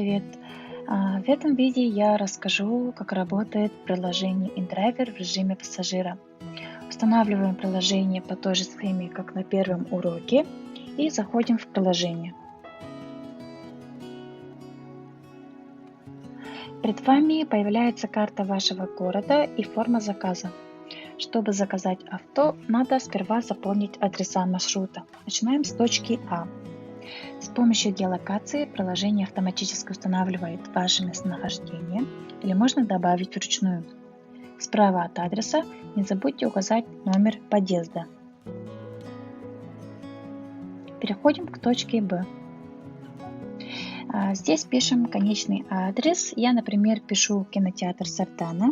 Привет! В этом видео я расскажу, как работает приложение InDriver в режиме пассажира. Устанавливаем приложение по той же схеме, как на первом уроке, и заходим в приложение. Перед вами появляется карта вашего города и форма заказа. Чтобы заказать авто, надо сперва заполнить адреса маршрута. Начинаем с точки А. С помощью геолокации приложение автоматически устанавливает ваше местонахождение или можно добавить вручную. Справа от адреса не забудьте указать номер подъезда. Переходим к точке Б. Здесь пишем конечный адрес. Я, например, пишу кинотеатр Сартана.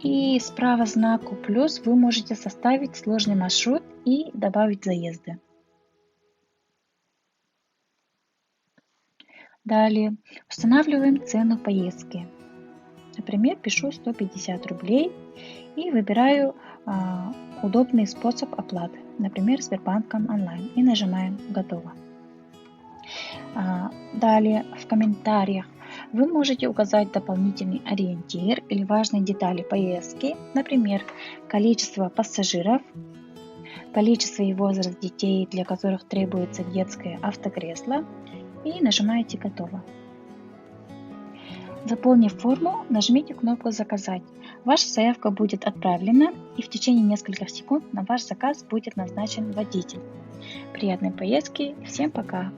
И справа знаку плюс вы можете составить сложный маршрут и добавить заезды. Далее устанавливаем цену поездки. Например, пишу 150 рублей и выбираю удобный способ оплаты, например, Сбербанком онлайн, и нажимаем «Готово». Далее в комментариях вы можете указать дополнительный ориентир или важные детали поездки, например, количество пассажиров, количество и возраст детей, для которых требуется детское автокресло, и нажимаете «Готово». Заполнив форму, нажмите кнопку «Заказать». Ваша заявка будет отправлена, и в течение нескольких секунд на ваш заказ будет назначен водитель. Приятной поездки, всем пока!